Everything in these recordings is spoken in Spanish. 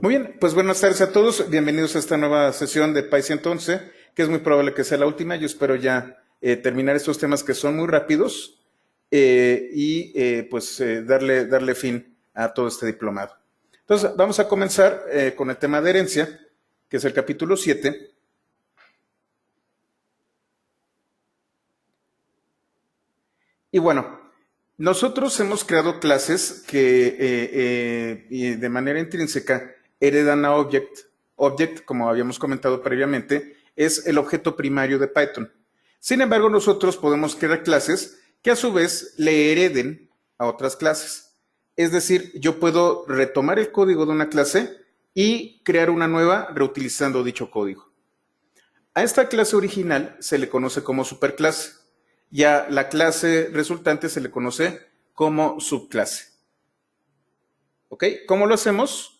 Muy bien, pues buenas tardes a todos. Bienvenidos a esta nueva sesión de PAI 111, que es muy probable que sea la última. Yo espero ya terminar estos temas que son muy rápidos darle fin a todo este diplomado. Entonces, vamos a comenzar con el tema de herencia, que es el capítulo 7. Y bueno, nosotros hemos creado clases que y de manera intrínseca heredan a Object. Object, como habíamos comentado previamente, es el objeto primario de Python. Sin embargo, nosotros podemos crear clases que a su vez le hereden a otras clases. Es decir, yo puedo retomar el código de una clase y crear una nueva reutilizando dicho código. A esta clase original se le conoce como superclase y a la clase resultante se le conoce como subclase. ¿Ok? ¿Cómo lo hacemos?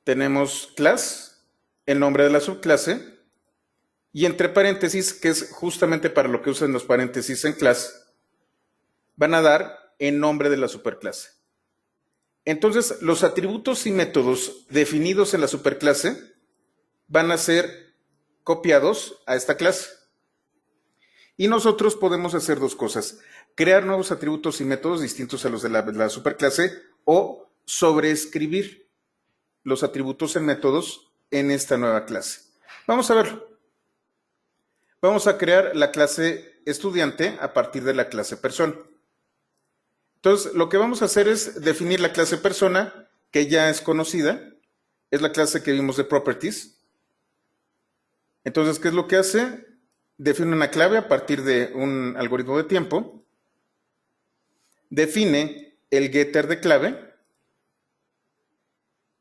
Tenemos class, el nombre de la subclase, y entre paréntesis, que es justamente para lo que usan los paréntesis en class, van a dar el nombre de la superclase. Entonces, los atributos y métodos definidos en la superclase van a ser copiados a esta clase. Y nosotros podemos hacer dos cosas: crear nuevos atributos y métodos distintos a los de la superclase o sobreescribir los atributos y métodos en esta nueva clase. Vamos a verlo. Vamos a crear la clase estudiante a partir de la clase persona. Entonces, lo que vamos a hacer es definir la clase persona, que ya es conocida, es la clase que vimos de properties. Entonces, ¿qué es lo que hace? Define una clave a partir de un algoritmo de tiempo, define el getter de clave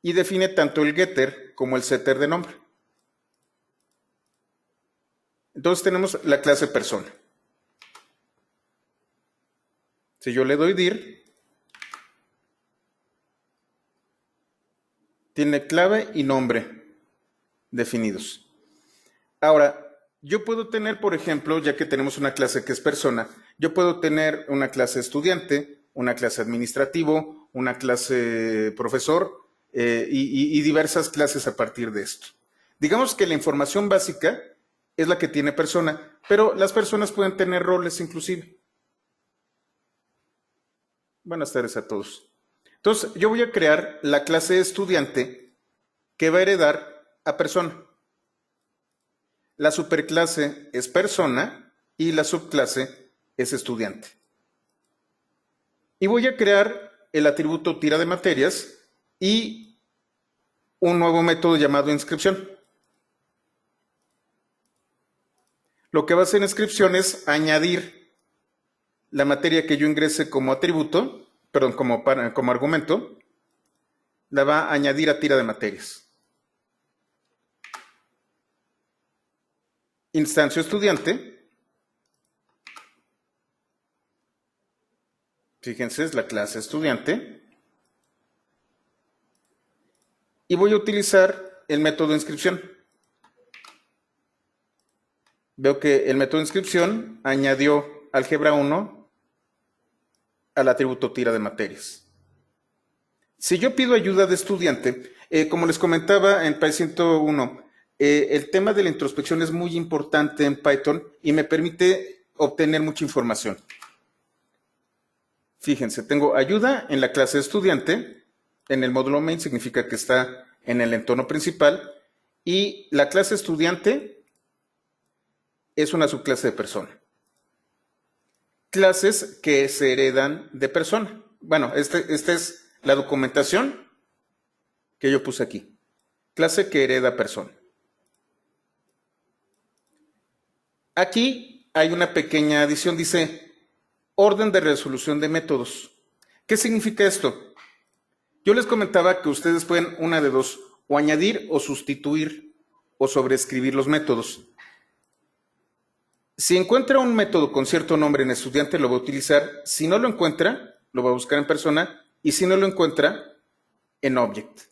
y define tanto el getter como el setter de nombre. Entonces tenemos la clase persona. Si yo le doy dir, tiene clave y nombre definidos. Ahora, yo puedo tener, por ejemplo, ya que tenemos una clase que es persona, yo puedo tener una clase estudiante, una clase administrativo, una clase profesor y diversas clases a partir de esto. Digamos que la información básica es la que tiene persona, pero las personas pueden tener roles inclusive. Buenas tardes a todos. Entonces, yo voy a crear la clase estudiante que va a heredar a persona. La superclase es persona y la subclase es estudiante. Y voy a crear el atributo tira de materias y un nuevo método llamado inscripción. Lo que va a hacer inscripción es añadir la materia que yo ingrese como atributo, perdón, como argumento, la va a añadir a tira de materias. Instancio estudiante, fíjense, es la clase estudiante, y voy a utilizar el método de inscripción. Veo que el método de inscripción añadió álgebra 1 al atributo tira de materias. Si yo pido ayuda de estudiante, como les comentaba en PAI 101, el tema de la introspección es muy importante en Python y me permite obtener mucha información. Fíjense, tengo ayuda en la clase estudiante, en el módulo main significa que está en el entorno principal, y la clase estudiante es una subclase de persona. Clases que se heredan de persona. Bueno, esta es la documentación que yo puse aquí. Clase que hereda persona. Aquí hay una pequeña adición, dice orden de resolución de métodos. ¿Qué significa esto? Yo les comentaba que ustedes pueden una de dos, o añadir o sustituir o sobreescribir los métodos. Si encuentra un método con cierto nombre en estudiante, lo va a utilizar. Si no lo encuentra, lo va a buscar en persona. Y si no lo encuentra, en object.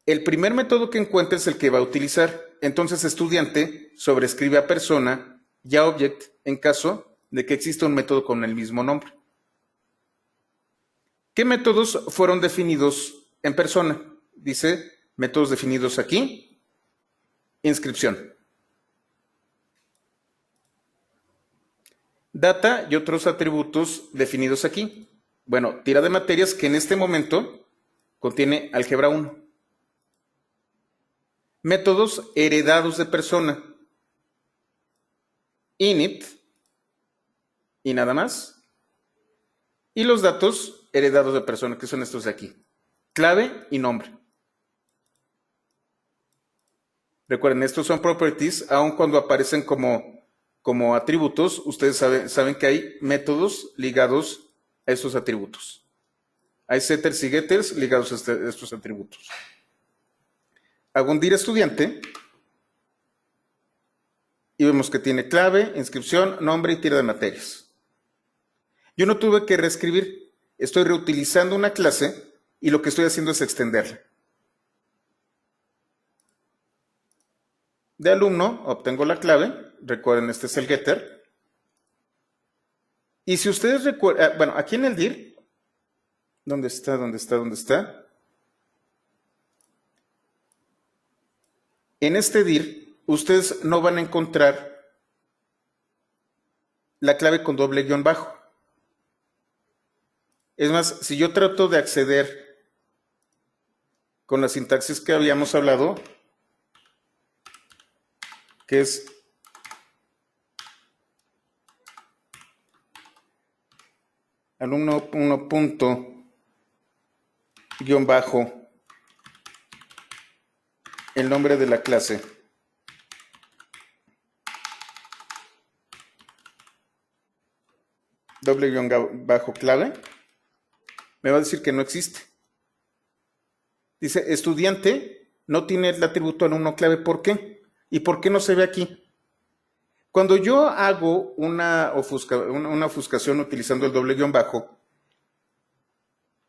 El primer método que encuentre es el que va a utilizar. Entonces, estudiante sobreescribe a persona y a object en caso de que exista un método con el mismo nombre. ¿Qué métodos fueron definidos en persona? Dice métodos definidos aquí, inscripción. Data y otros atributos definidos aquí. Bueno, tira de materias que en este momento contiene álgebra 1. Métodos heredados de persona. Init y nada más. Y los datos heredados de persona, que son estos de aquí. Clave y nombre. Recuerden, estos son properties, aun cuando aparecen como atributos, ustedes saben que hay métodos ligados a estos atributos. Hay setters y getters ligados a estos atributos. Hago un dir estudiante y vemos que tiene clave, inscripción, nombre y tira de materias. Yo no tuve que reescribir, estoy reutilizando una clase y lo que estoy haciendo es extenderla. De alumno obtengo la clave, recuerden, este es el getter. Y si ustedes recuerdan, bueno, aquí en el dir, ¿dónde está? En este dir, ustedes no van a encontrar la clave con doble guión bajo. Es más, si yo trato de acceder con la sintaxis que habíamos hablado, que es alumno 1 punto guión bajo el nombre de la clase. Doble guión bajo clave. Me va a decir que no existe. Dice, estudiante no tiene el atributo alumno clave. ¿Por qué? ¿Y por qué no se ve aquí? Cuando yo hago una ofuscación utilizando el doble guión bajo,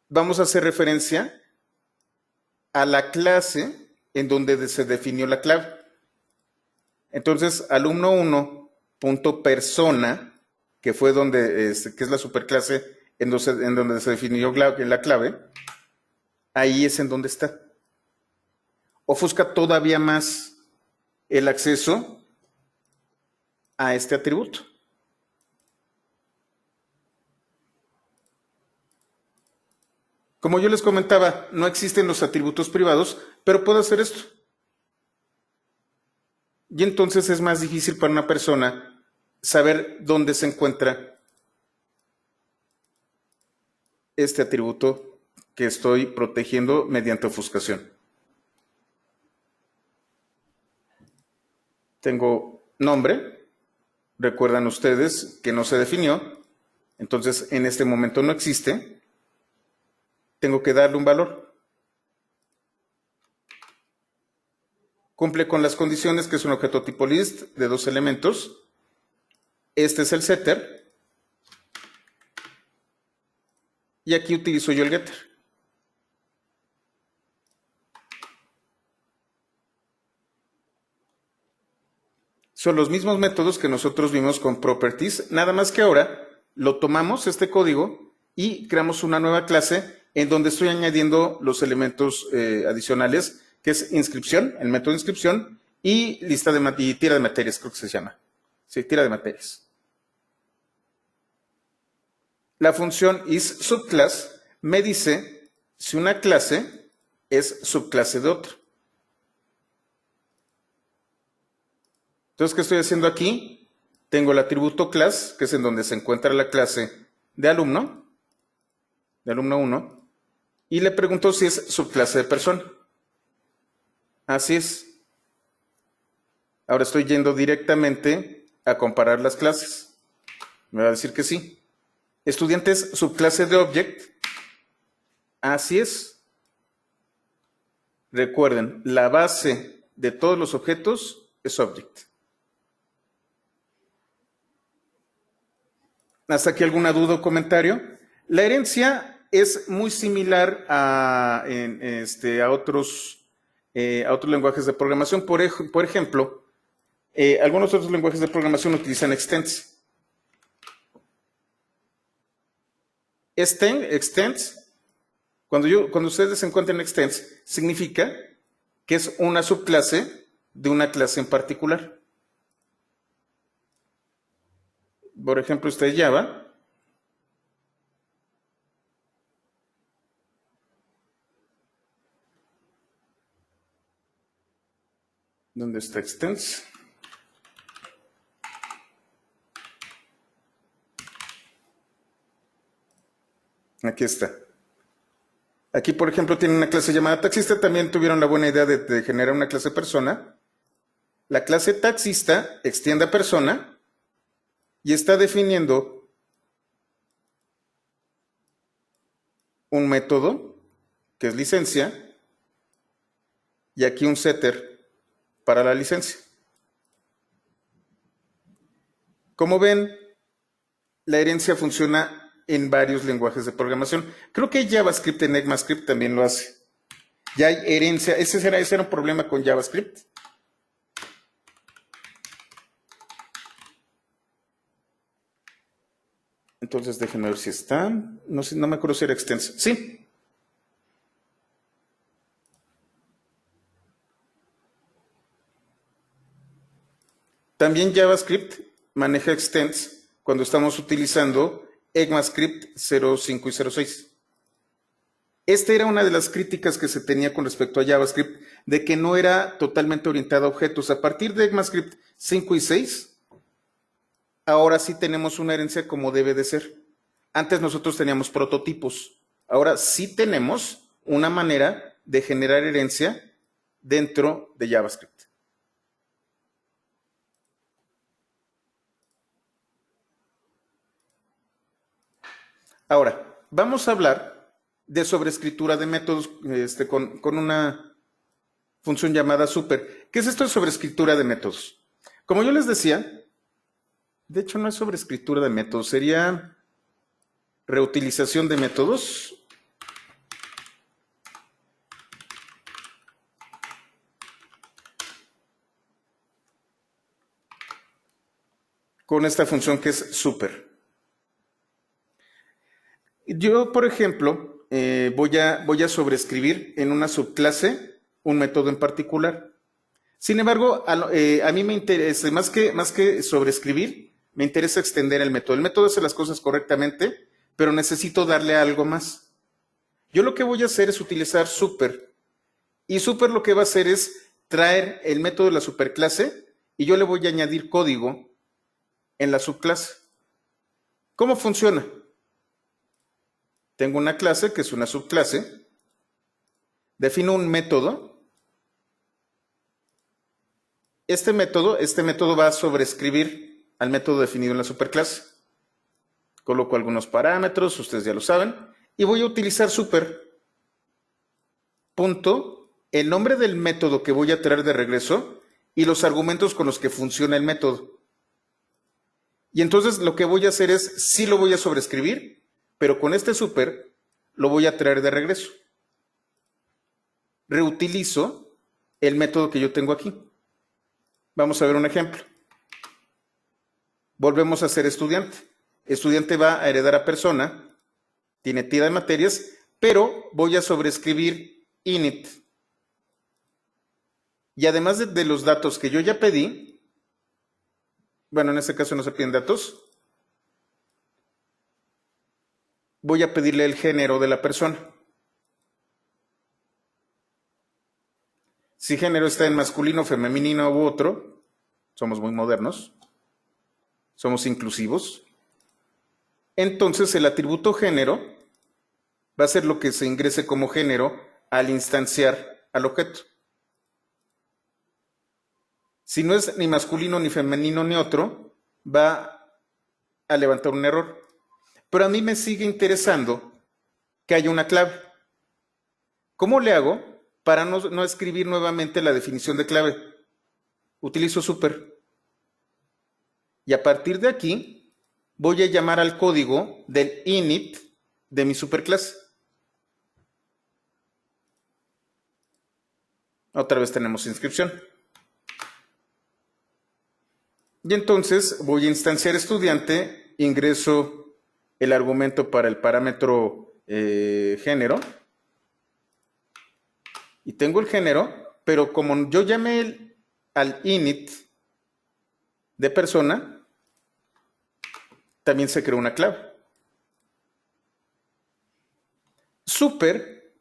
vamos a hacer referencia a la clase en donde se definió la clave. Entonces, alumno 1.persona, que fue donde, que es la superclase en donde se definió la clave, ahí es en donde está. Ofusca todavía más el acceso a este atributo. Como yo les comentaba, no existen los atributos privados, pero puedo hacer esto. Y entonces es más difícil para una persona saber dónde se encuentra este atributo que estoy protegiendo mediante ofuscación. Tengo nombre, recuerdan ustedes que no se definió, entonces en este momento no existe. Tengo que darle un valor. Cumple con las condiciones, que es un objeto tipo list de 2 elementos. Este es el setter. Y aquí utilizo yo el getter. Son los mismos métodos que nosotros vimos con properties, nada más que ahora lo tomamos, este código, y creamos una nueva clase en donde estoy añadiendo los elementos adicionales, que es inscripción, el método de inscripción, y tira de materias, creo que se llama. Sí, tira de materias. La función isSubclass me dice si una clase es subclase de otra. Entonces, ¿qué estoy haciendo aquí? Tengo el atributo class, que es en donde se encuentra la clase de alumno 1, y le pregunto si es subclase de persona. Así es. Ahora estoy yendo directamente a comparar las clases. Me va a decir que sí. Estudiante es subclase de object. Así es. Recuerden, la base de todos los objetos es object. ¿Hasta aquí alguna duda o comentario? La herencia es muy similar a otros lenguajes de programación. Por ejemplo, algunos otros lenguajes de programación utilizan extends. Extends Cuando ustedes encuentren extends, significa que es una subclase de una clase en particular. Por ejemplo, esta es Java. ¿Dónde está extends? Aquí está. Aquí, por ejemplo, tienen una clase llamada taxista. También tuvieron la buena idea de generar una clase persona. La clase taxista extiende a persona y está definiendo un método que es licencia y aquí un setter para la licencia. Como ven, la herencia funciona en varios lenguajes de programación. Creo que JavaScript en ECMAScript también lo hace. Ya hay herencia. Ese era un problema con JavaScript. Entonces déjenme ver si está. No sé, no me acuerdo si era extensa. Sí. También JavaScript maneja extends cuando estamos utilizando ECMAScript 05 y 06. Esta era una de las críticas que se tenía con respecto a JavaScript, de que no era totalmente orientada a objetos. A partir de ECMAScript 5 y 6, ahora sí tenemos una herencia como debe de ser. Antes nosotros teníamos prototipos. Ahora sí tenemos una manera de generar herencia dentro de JavaScript. Ahora, vamos a hablar de sobreescritura de métodos con una función llamada super. ¿Qué es esto de sobreescritura de métodos? Como yo les decía, de hecho no es sobreescritura de métodos, sería reutilización de métodos. Con esta función que es super. Yo, por ejemplo, voy a sobreescribir en una subclase un método en particular. Sin embargo, a mí me interesa, más que sobreescribir, me interesa extender el método. El método hace las cosas correctamente, pero necesito darle algo más. Yo lo que voy a hacer es utilizar super. Y super lo que va a hacer es traer el método de la superclase y yo le voy a añadir código en la subclase. ¿Cómo funciona? Tengo una clase que es una subclase, defino un método. Este método va a sobreescribir al método definido en la superclase. Coloco algunos parámetros, ustedes ya lo saben, y voy a utilizar super. Punto, el nombre del método que voy a traer de regreso y los argumentos con los que funciona el método. Y entonces lo que voy a hacer es, sí lo voy a sobreescribir, pero con este super lo voy a traer de regreso. Reutilizo el método que yo tengo aquí. Vamos a ver un ejemplo. Volvemos a ser estudiante. Estudiante va a heredar a persona, tiene tira de materias, pero voy a sobreescribir init. Y además de los datos que yo ya pedí, bueno, en este caso no se piden datos, voy a pedirle el género de la persona. Si género está en masculino, femenino u otro, somos muy modernos, somos inclusivos. Entonces el atributo género va a ser lo que se ingrese como género al instanciar al objeto. Si no es ni masculino, ni femenino, ni otro, va a levantar un error. Pero a mí me sigue interesando que haya una clave. ¿Cómo le hago para no escribir nuevamente la definición de clave? Utilizo super. Y a partir de aquí, voy a llamar al código del init de mi superclase. Otra vez tenemos inscripción. Y entonces voy a instanciar ingreso el argumento para el parámetro género y tengo el género, pero como yo llamé al init de persona, también se creó una clave. Super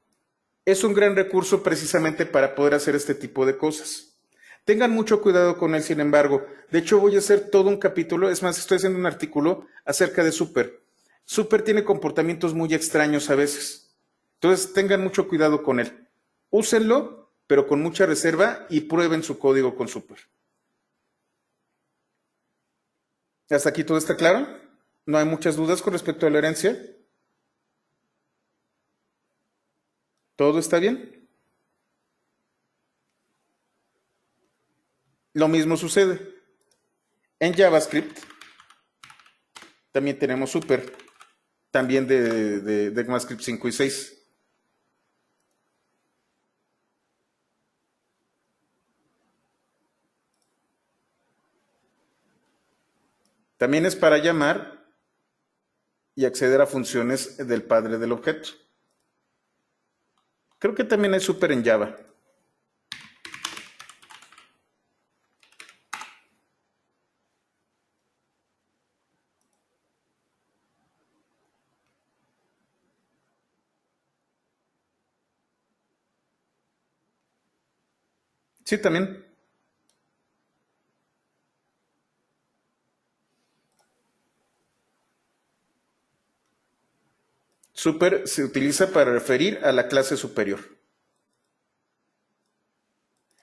es un gran recurso precisamente para poder hacer este tipo de cosas. Tengan mucho cuidado con él, sin embargo. De hecho, voy a hacer todo un capítulo, es más, estoy haciendo un artículo acerca de Super. Super tiene comportamientos muy extraños a veces. Entonces, tengan mucho cuidado con él. Úsenlo, pero con mucha reserva y prueben su código con Super. ¿Hasta aquí todo está claro? ¿No hay muchas dudas con respecto a la herencia? ¿Todo está bien? Lo mismo sucede. En JavaScript también tenemos Super, también de ECMAScript 5 y 6. También es para llamar y acceder a funciones del padre del objeto. Creo que también hay Super en Java. Sí, también. Super se utiliza para referir a la clase superior.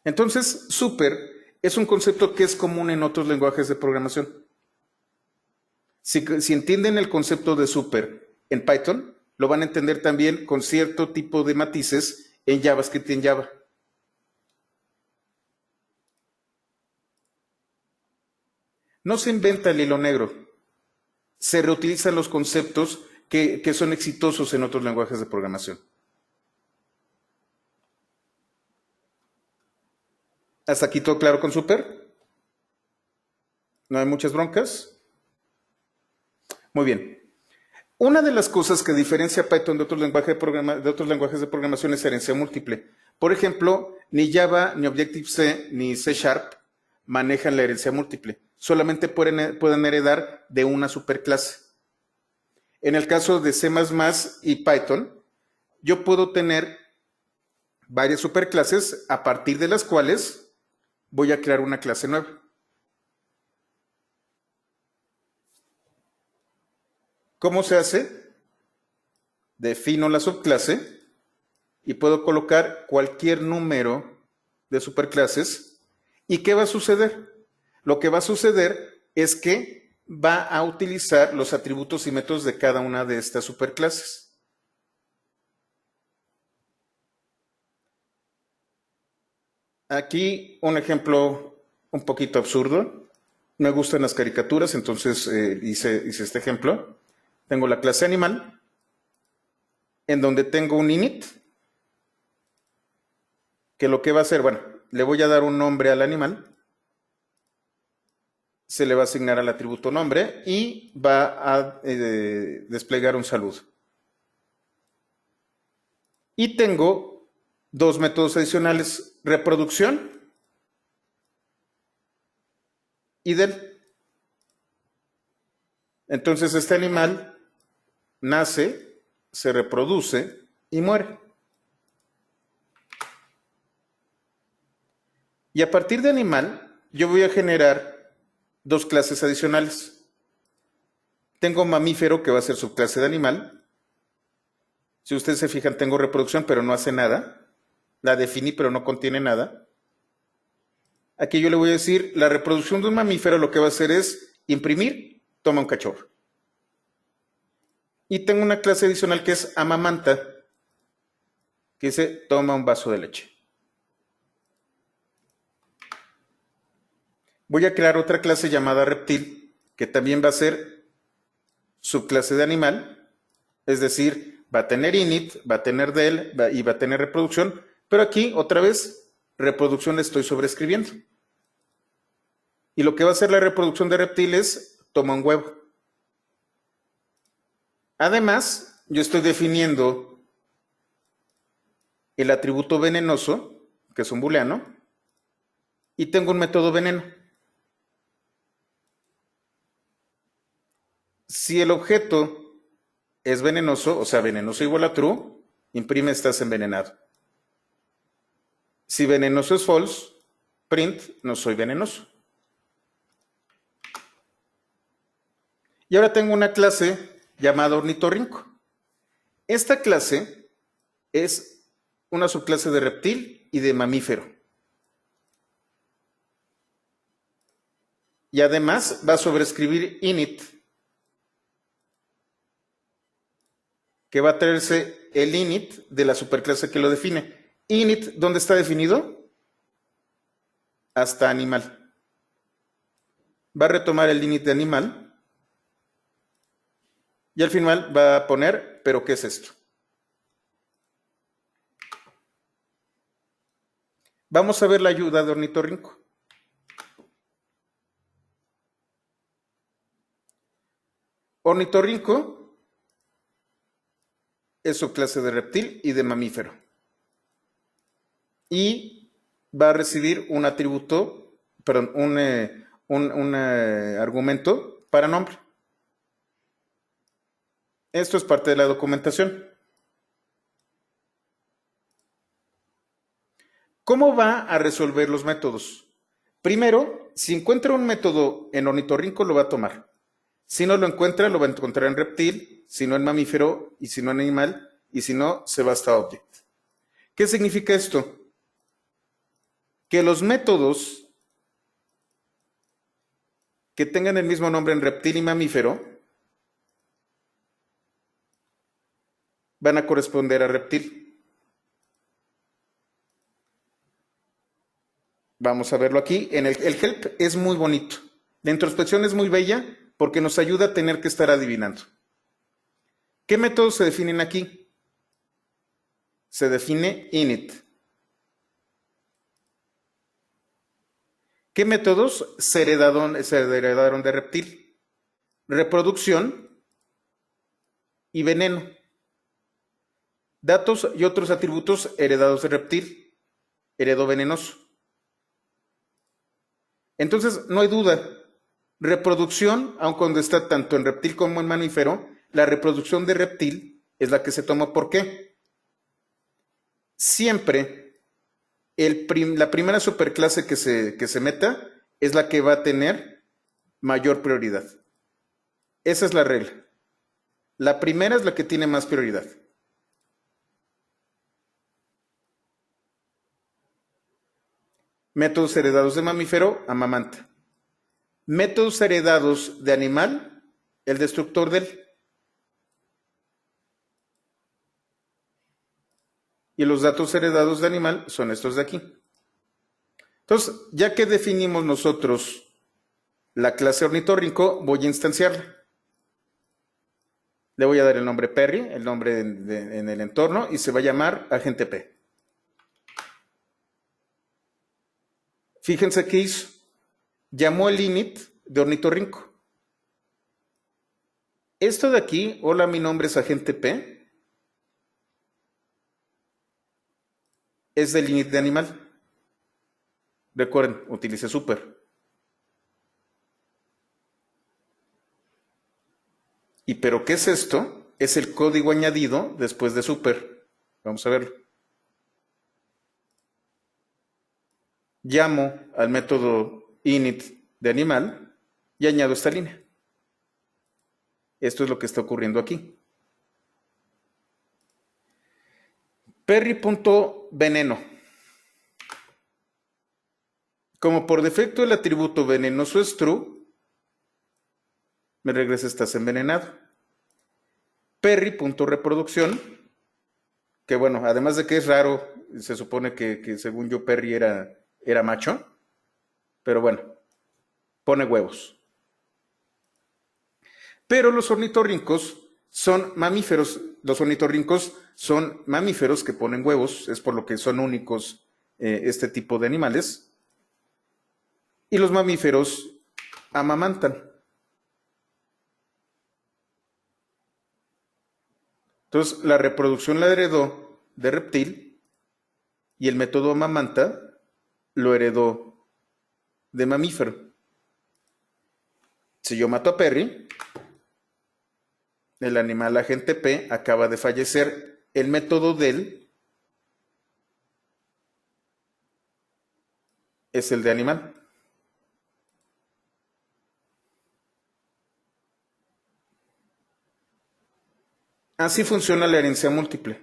Entonces, super es un concepto que es común en otros lenguajes de programación. Si entienden el concepto de super en Python, lo van a entender también con cierto tipo de matices en JavaScript y en Java. No se inventa el hilo negro, se reutilizan los conceptos que son exitosos en otros lenguajes de programación. ¿Hasta aquí todo claro con Super? ¿No hay muchas broncas? Muy bien. Una de las cosas que diferencia Python de otros lenguajes de programación es herencia múltiple. Por ejemplo, ni Java, ni Objective-C, ni C Sharp manejan la herencia múltiple. Solamente pueden heredar de una superclase. En el caso de C++ y Python, yo puedo tener varias superclases a partir de las cuales voy a crear una clase nueva. ¿Cómo se hace? Defino la subclase y puedo colocar cualquier número de superclases. ¿Y qué va a suceder? Lo que va a suceder es que va a utilizar los atributos y métodos de cada una de estas superclases. Aquí un ejemplo un poquito absurdo. Me gustan las caricaturas, entonces hice este ejemplo. Tengo la clase animal, en donde tengo un init, que lo que va a hacer, bueno, le voy a dar un nombre al animal, se le va a asignar al atributo nombre y va a desplegar un saludo. Y tengo dos métodos adicionales, reproducción y del. Entonces este animal nace, se reproduce y muere. Y a partir de animal, yo voy a generar dos clases adicionales. Tengo mamífero, que va a ser subclase de animal. Si ustedes se fijan, tengo reproducción, pero no hace nada. La definí, pero no contiene nada. Aquí yo le voy a decir, la reproducción de un mamífero lo que va a hacer es imprimir, toma un cachorro. Y tengo una clase adicional que es amamanta, que dice, toma un vaso de leche. Voy a crear otra clase llamada reptil, que también va a ser subclase de animal, es decir, va a tener init, va a tener del y va a tener reproducción, pero aquí otra vez reproducción le estoy sobreescribiendo. Y lo que va a hacer la reproducción de reptil es toma un huevo. Además, yo estoy definiendo el atributo venenoso, que es un booleano, y tengo un método veneno. Si el objeto es venenoso, o sea, venenoso igual a true, imprime estás envenenado. Si venenoso es false, print no soy venenoso. Y ahora tengo una clase llamada ornitorrinco. Esta clase es una subclase de reptil y de mamífero. Y además va a sobreescribir init, que va a traerse el init de la superclase que lo define. Init, ¿dónde está definido? Hasta animal. Va a retomar el init de animal y al final va a poner, ¿pero qué es esto? Vamos a ver la ayuda de ornitorrinco. Ornitorrinco es subclase de reptil y de mamífero. Y va a recibir un atributo, perdón, un argumento para nombre. Esto es parte de la documentación. ¿Cómo va a resolver los métodos? Primero, si encuentra un método en ornitorrinco, lo va a tomar. Si no lo encuentra, lo va a encontrar en reptil, si no en mamífero, y si no en animal, y si no, se va hasta object. ¿Qué significa esto? Que los métodos que tengan el mismo nombre en reptil y mamífero van a corresponder a reptil. Vamos a verlo aquí. El help es muy bonito. La introspección es muy bella porque nos ayuda a tener que estar adivinando. ¿Qué métodos se definen aquí? Se define init. ¿Qué métodos se heredaron de reptil? Reproducción y veneno. Datos y otros atributos heredados de reptil. Heredó venenoso. Entonces, no hay duda. Reproducción, aun cuando está tanto en reptil como en mamífero, la reproducción de reptil es la que se toma. ¿Por qué? Siempre la primera superclase que se meta es la que va a tener mayor prioridad. Esa es la regla. La primera es la que tiene más prioridad. Métodos heredados de mamífero, amamanta. Métodos heredados de animal, el destructor del. Y los datos heredados de animal son estos de aquí. Entonces, ya que definimos nosotros la clase ornitorrinco, voy a instanciarla. Le voy a dar el nombre Perry, el nombre en el entorno, y se va a llamar agente P. Fíjense qué hizo. Llamó el init de ornitorrinco. Esto de aquí, hola, mi nombre es agente P, es del init de animal. Recuerden, utilice super. ¿Y pero qué es esto? Es el código añadido después de super. Vamos a verlo. Llamo al método init de animal y añado esta línea. Esto es lo que está ocurriendo aquí. Perry.veneno. Como por defecto el atributo venenoso es true, me regresa estás envenenado. Perry.reproducción, que bueno, además de que es raro, se supone que según yo Perry era macho, pero bueno, pone huevos. Pero los ornitorrincos son mamíferos. Los ornitorrincos son mamíferos que ponen huevos, es por lo que son únicos este tipo de animales. Y los mamíferos amamantan. Entonces, la reproducción la heredó de reptil y el método amamanta lo heredó de mamífero. Si yo mato a Perry, el animal agente P acaba de fallecer. El método de él es el de animal. Así funciona la herencia múltiple.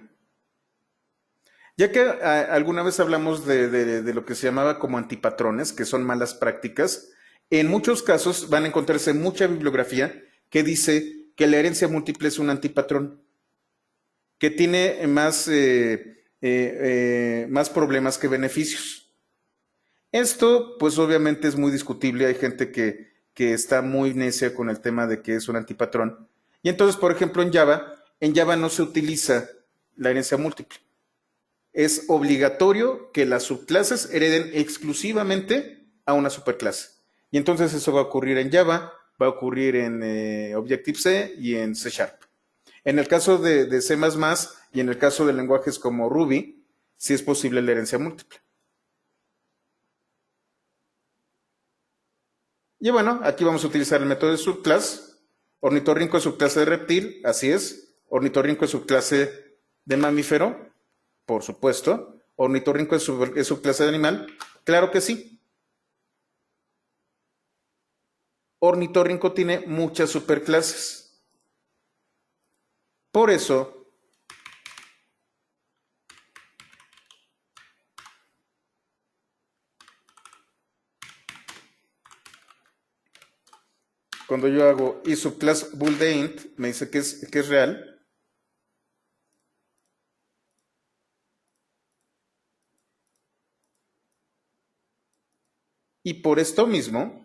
Ya que alguna vez hablamos de lo que se llamaba como antipatrones, que son malas prácticas, en muchos casos van a encontrarse mucha bibliografía que dice que la herencia múltiple es un antipatrón, que tiene más problemas que beneficios. Esto, pues obviamente es muy discutible. Hay gente que está muy necia con el tema de que es un antipatrón. Y entonces, por ejemplo, en Java no se utiliza la herencia múltiple. Es obligatorio que las subclases hereden exclusivamente a una superclase. Y entonces eso va a ocurrir en Java, va a ocurrir en Objective-C y en C#. En el caso de C++ y en el caso de lenguajes como Ruby, sí es posible la herencia múltiple. Y bueno, aquí vamos a utilizar el método de subclase. Ornitorrinco es subclase de reptil, así es. Ornitorrinco es subclase de mamífero, por supuesto. ¿Ornitorrinco es subclase de animal? Claro que sí. Ornitorrinco tiene muchas superclases. Por eso, cuando yo hago y subclass bool de int, me dice que es real. Y por esto mismo,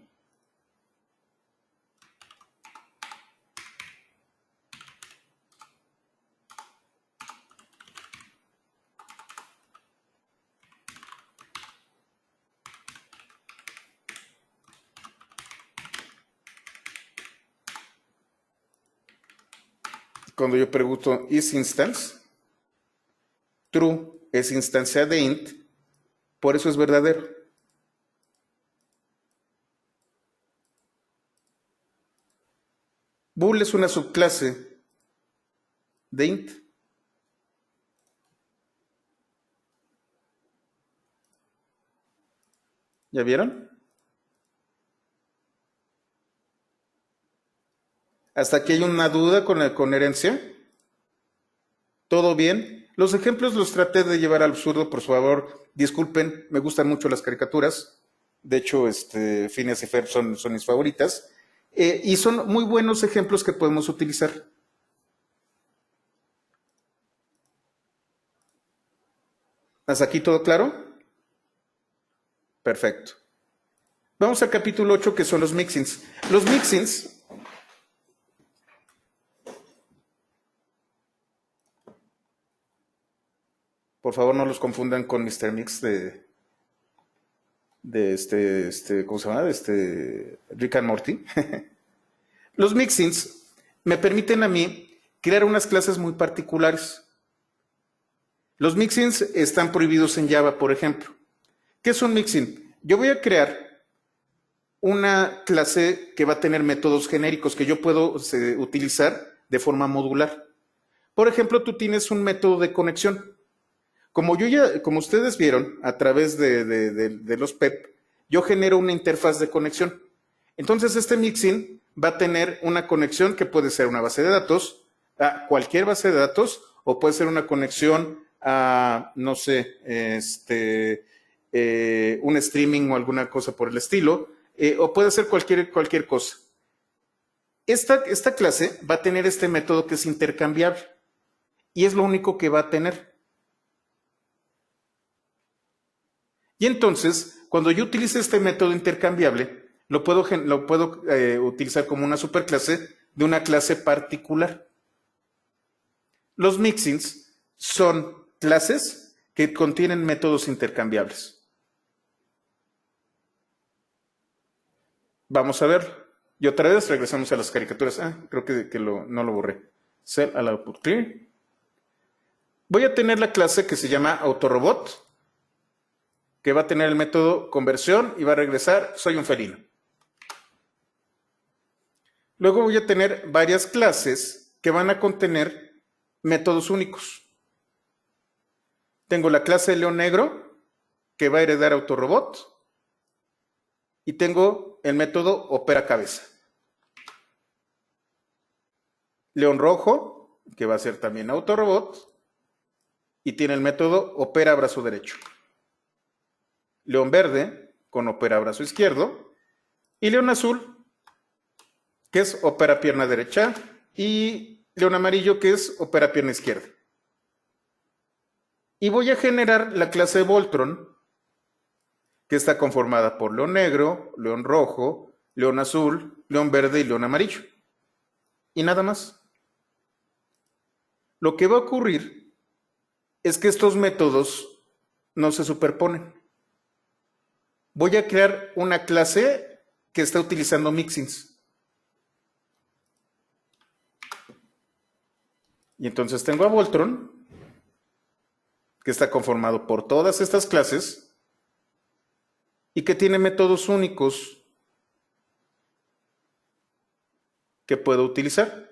cuando yo pregunto isInstance, true es instancia de int, por eso es verdadero. Bool es una subclase de int. ¿Ya vieron? ¿Hasta aquí hay una duda con herencia? ¿Todo bien? Los ejemplos los traté de llevar al absurdo, por favor, disculpen, me gustan mucho las caricaturas. De hecho, Phineas y Ferb son mis favoritas. Y son muy buenos ejemplos que podemos utilizar. ¿Hasta aquí todo claro? Perfecto. Vamos al capítulo 8, que son los mixins. Los mixins, por favor no los confundan con Mr. Mix ¿cómo se llama? Rick and Morty. Los mixins me permiten a mí crear unas clases muy particulares. Los mixins están prohibidos en Java, por ejemplo. ¿Qué es un mixin? Yo voy a crear una clase que va a tener métodos genéricos que yo puedo utilizar de forma modular. Por ejemplo, tú tienes un método de conexión. Como ustedes vieron a través de los PEP, yo genero una interfaz de conexión. Entonces, este mixin va a tener una conexión que puede ser una base de datos, a cualquier base de datos, o puede ser una conexión a, no sé, un streaming o alguna cosa por el estilo, o puede ser cualquier cosa. Esta clase va a tener este método que es intercambiable, y es lo único que va a tener. Y entonces, cuando yo utilice este método intercambiable, lo puedo utilizar como una superclase de una clase particular. Los mixins son clases que contienen métodos intercambiables. Vamos a verlo. Y otra vez regresamos a las caricaturas. Creo que no lo borré. Cell al output clear. Voy a tener la clase que se llama autorobot. que va a tener el método conversión y va a regresar soy un felino. Luego voy a tener varias clases que van a contener métodos únicos. Tengo la clase de león negro, que va a heredar autorobot, y tengo el método opera cabeza. León rojo, que va a ser también autorobot, y tiene el método opera brazo derecho. León verde, con opera brazo izquierdo, y león azul, que es opera pierna derecha, y león amarillo, que es opera pierna izquierda. Y voy a generar la clase de Voltron, que está conformada por león negro, león rojo, león azul, león verde y león amarillo. Y nada más. Lo que va a ocurrir es que estos métodos no se superponen. Voy a crear una clase que está utilizando mixins. Y entonces tengo a Voltron, que está conformado por todas estas clases y que tiene métodos únicos que puedo utilizar.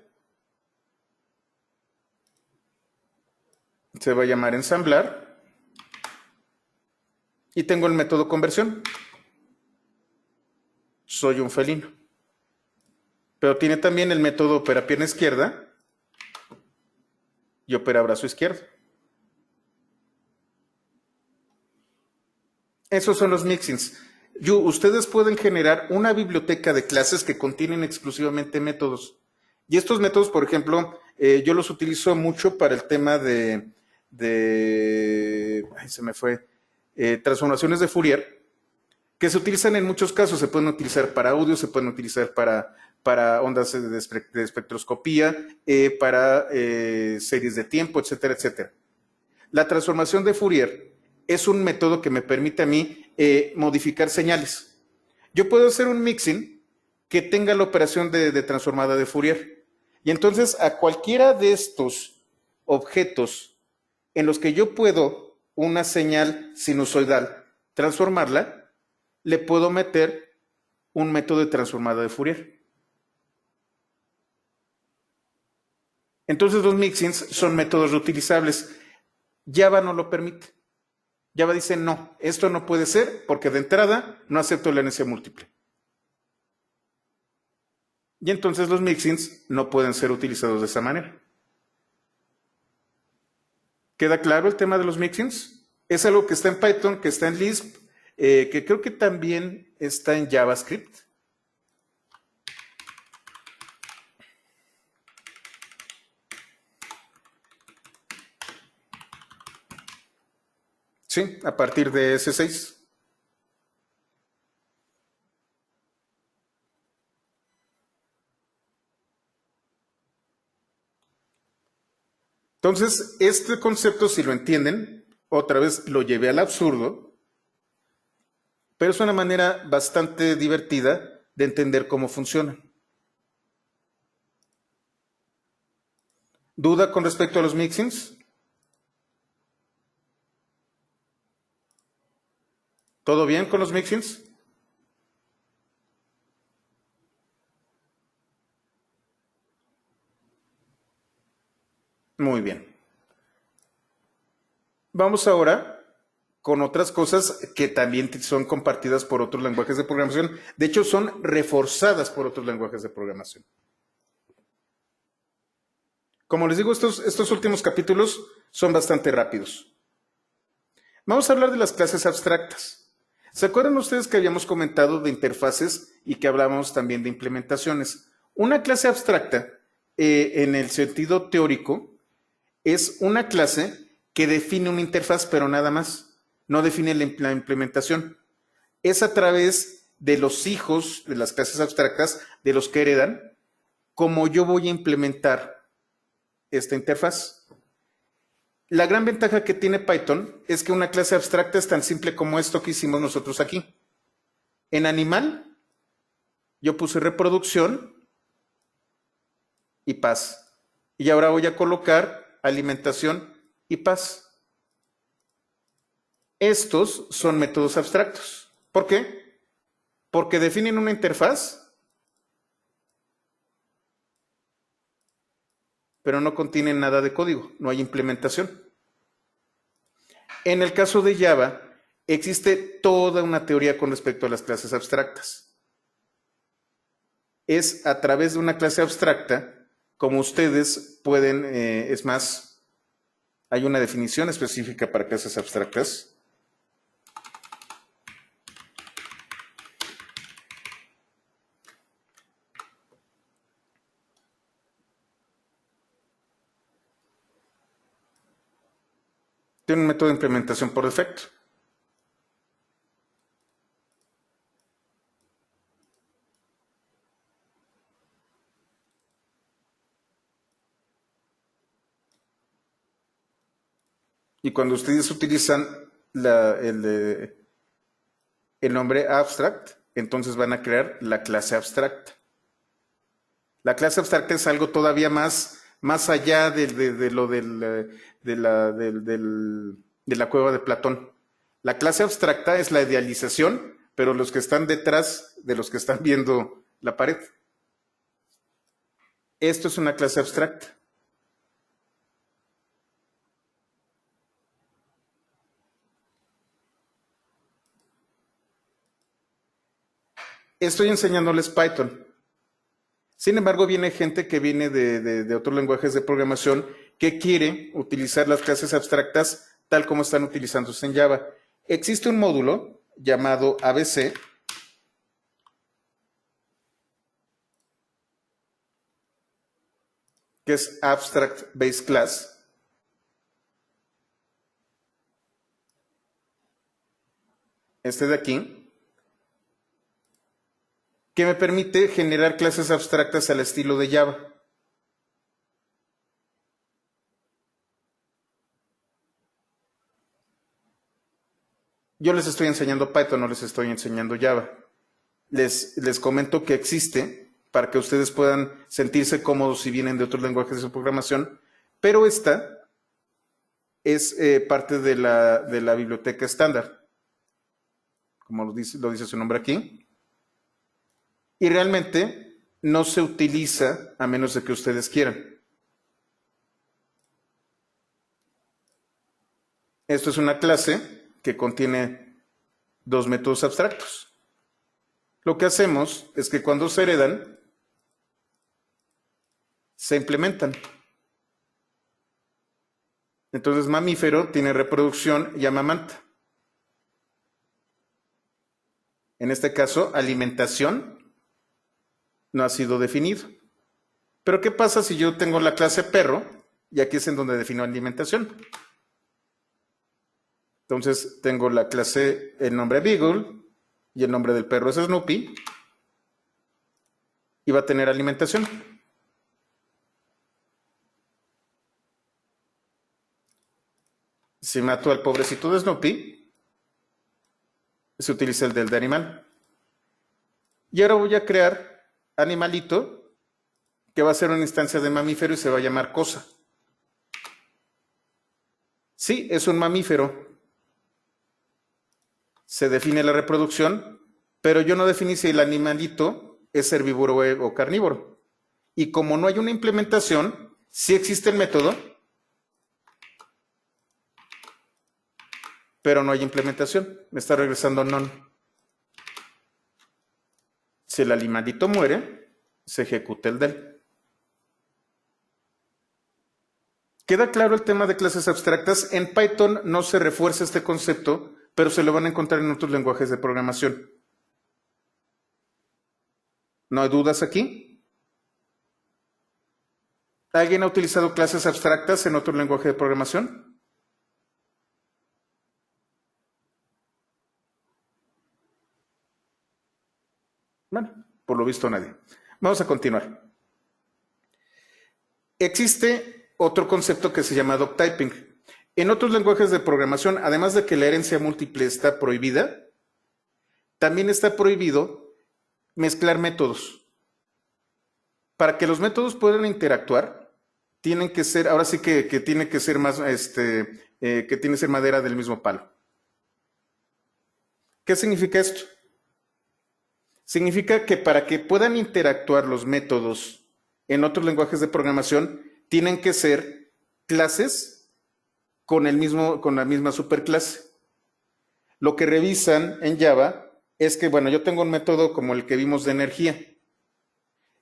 Se va a llamar ensamblar y tengo el método conversión. Soy un felino. Pero tiene también el método opera pierna izquierda y opera brazo izquierdo. Esos son los mixins. Ustedes pueden generar una biblioteca de clases que contienen exclusivamente métodos. Y estos métodos, por ejemplo, yo los utilizo mucho para el tema de transformaciones de Fourier, que se utilizan en muchos casos. Se pueden utilizar para audio, se pueden utilizar para ondas de espectroscopía, para series de tiempo, etcétera, etcétera. La transformación de Fourier es un método que me permite a mí modificar señales. Yo puedo hacer un mixin que tenga la operación de transformada de Fourier. Y entonces a cualquiera de estos objetos en los que yo puedo una señal sinusoidal transformarla, le puedo meter un método de transformada de Fourier. Entonces los mixins son métodos reutilizables. Java no lo permite. Java dice, no, esto no puede ser porque de entrada no acepto la herencia múltiple. Y entonces los mixins no pueden ser utilizados de esa manera. ¿Queda claro el tema de los mixins? Es algo que está en Python, que está en Lisp, que creo que también está en JavaScript. Sí, a partir de S6. Entonces, este concepto, si lo entienden, otra vez lo llevé al absurdo, pero es una manera bastante divertida de entender cómo funciona. ¿Duda con respecto a los mixins? ¿Todo bien con los mixins? Muy bien. Vamos ahora con otras cosas que también son compartidas por otros lenguajes de programación. De hecho, son reforzadas por otros lenguajes de programación. Como les digo, estos últimos capítulos son bastante rápidos. Vamos a hablar de las clases abstractas. ¿Se acuerdan ustedes que habíamos comentado de interfaces y que hablábamos también de implementaciones? Una clase abstracta, en el sentido teórico, es una clase que define una interfaz, pero nada más. No define la implementación. Es a través de los hijos de las clases abstractas, de los que heredan, como yo voy a implementar esta interfaz. La gran ventaja que tiene Python es que una clase abstracta es tan simple como esto que hicimos nosotros aquí. En animal, yo puse reproducción y paz. Y ahora voy a colocar alimentación y paz. Estos son métodos abstractos. ¿Por qué? Porque definen una interfaz, pero no contienen nada de código, no hay implementación. En el caso de Java, existe toda una teoría con respecto a las clases abstractas. Es a través de una clase abstracta como ustedes pueden, es más, hay una definición específica para clases abstractas. Tiene un método de implementación por defecto. Y cuando ustedes utilizan el nombre abstract, entonces van a crear la clase abstracta. La clase abstracta es algo todavía más allá de lo de la cueva de Platón. La clase abstracta es la idealización, pero los que están detrás de los que están viendo la pared. Esto es una clase abstracta. Estoy enseñándoles Python. Sin embargo, viene gente que viene de otros lenguajes de programación que quiere utilizar las clases abstractas tal como están utilizándose en Java. Existe un módulo llamado ABC, que es Abstract Base Class. Este de aquí, que me permite generar clases abstractas al estilo de Java. Yo les estoy enseñando Python, no les estoy enseñando Java. Les comento que existe para que ustedes puedan sentirse cómodos si vienen de otros lenguajes de programación, pero esta es parte de la biblioteca estándar, como lo dice su nombre aquí, y realmente no se utiliza a menos de que ustedes quieran. Esto es una clase que contiene dos métodos abstractos. Lo que hacemos es que cuando se heredan, se implementan. Entonces, mamífero tiene reproducción y amamanta. En este caso, alimentación no ha sido definido. Pero, ¿qué pasa si yo tengo la clase perro y aquí es en donde defino alimentación? Entonces, tengo la clase, el nombre Beagle y el nombre del perro es Snoopy y va a tener alimentación. Si mato al pobrecito de Snoopy, se utiliza el del de animal. Y ahora voy a crear animalito, que va a ser una instancia de mamífero y se va a llamar cosa. Sí, es un mamífero. Se define la reproducción, pero yo no definí si el animalito es herbívoro o carnívoro. Y como no hay una implementación, sí existe el método, pero no hay implementación. Me está regresando none. Si el animalito muere, se ejecuta el del. ¿Queda claro el tema de clases abstractas? En Python no se refuerza este concepto, pero se lo van a encontrar en otros lenguajes de programación. ¿No hay dudas aquí? ¿Alguien ha utilizado clases abstractas en otro lenguaje de programación? Bueno, por lo visto nadie. Vamos a continuar. Existe otro concepto que se llama doctyping. En otros lenguajes de programación, además de que la herencia múltiple está prohibida, también está prohibido mezclar métodos. Para que los métodos puedan interactuar, tienen que ser, ahora sí que tiene que ser más, que tiene que ser madera del mismo palo. ¿Qué significa esto? Significa que para que puedan interactuar los métodos en otros lenguajes de programación, tienen que ser clases con la misma superclase. Lo que revisan en Java es que, bueno, yo tengo un método como el que vimos de energía.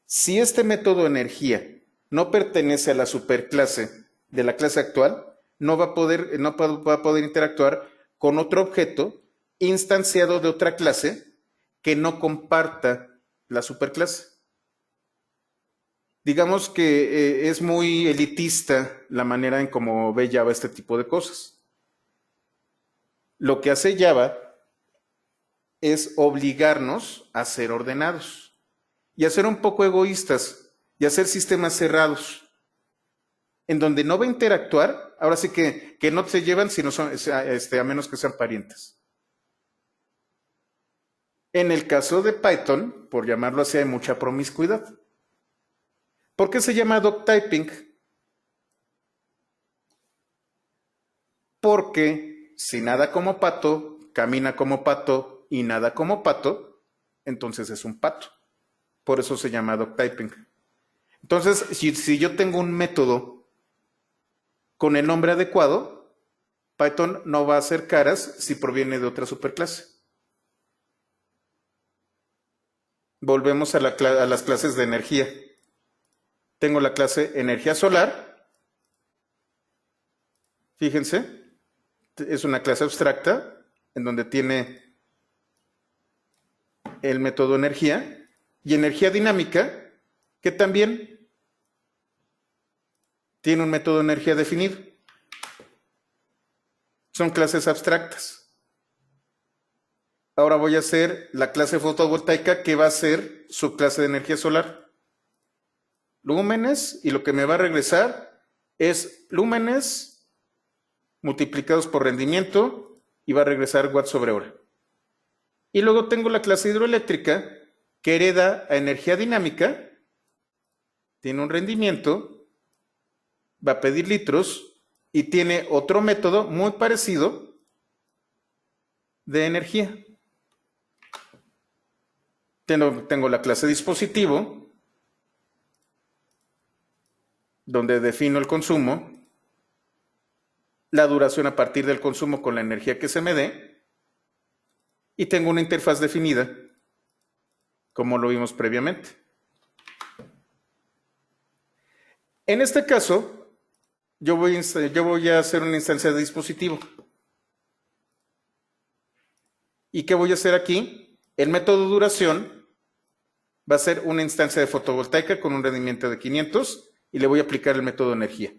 Si este método energía no pertenece a la superclase de la clase actual, no va a poder interactuar con otro objeto instanciado de otra clase que no comparta la superclase. Digamos que es muy elitista la manera en cómo ve Java este tipo de cosas. Lo que hace Java es obligarnos a ser ordenados y a ser un poco egoístas y a hacer sistemas cerrados, en donde no va a interactuar, ahora sí que no se llevan si no son, a menos que sean parientes. En el caso de Python, por llamarlo así, hay mucha promiscuidad. ¿Por qué se llama doctyping? Porque si nada como pato, camina como pato y nada como pato, entonces es un pato. Por eso se llama doctyping. Entonces, si yo tengo un método con el nombre adecuado, Python no va a hacer caras si proviene de otra superclase. Volvemos a las clases de energía. Tengo la clase energía solar. Fíjense, es una clase abstracta en donde tiene el método energía y energía dinámica, que también tiene un método energía definido. Son clases abstractas. Ahora voy a hacer la clase fotovoltaica, que va a ser su clase de energía solar. Lúmenes, y lo que me va a regresar es lúmenes multiplicados por rendimiento, y va a regresar watts sobre hora. Y luego tengo la clase hidroeléctrica, que hereda a energía dinámica, tiene un rendimiento, va a pedir litros, y tiene otro método muy parecido de energía. Tengo la clase dispositivo, donde defino el consumo, la duración a partir del consumo con la energía que se me dé, y tengo una interfaz definida, como lo vimos previamente. En este caso, yo voy a hacer una instancia de dispositivo. ¿Y qué voy a hacer aquí? El método duración va a ser una instancia de fotovoltaica con un rendimiento de 500, y le voy a aplicar el método energía.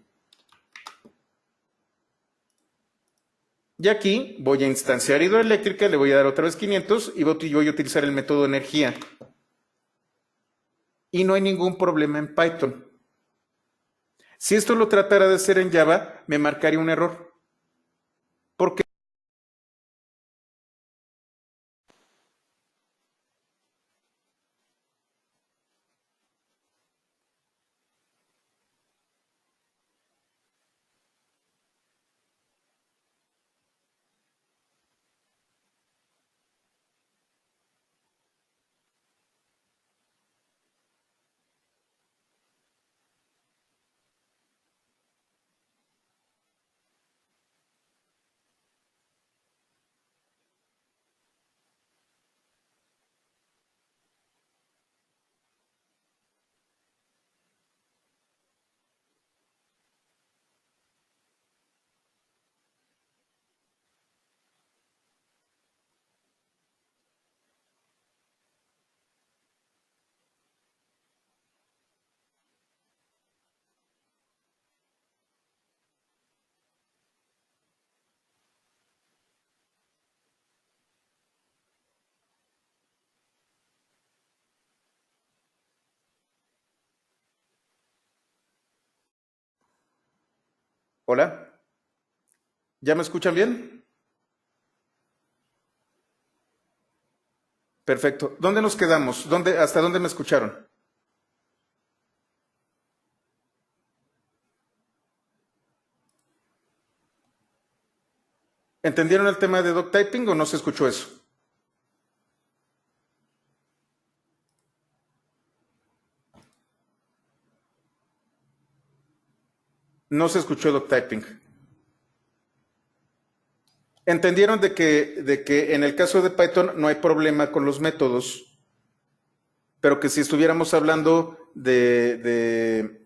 Y aquí voy a instanciar hidroeléctrica, le voy a dar otra vez 500 y voy a utilizar el método energía. Y no hay ningún problema en Python. Si esto lo tratara de hacer en Java, me marcaría un error. ¿Por qué? Hola, ¿ya me escuchan bien? Perfecto. ¿Dónde nos quedamos? ¿Hasta dónde me escucharon? ¿Entendieron el tema de doctyping o no se escuchó eso? No se escuchó doctyping. Entendieron de que en el caso de Python no hay problema con los métodos, pero que si estuviéramos hablando de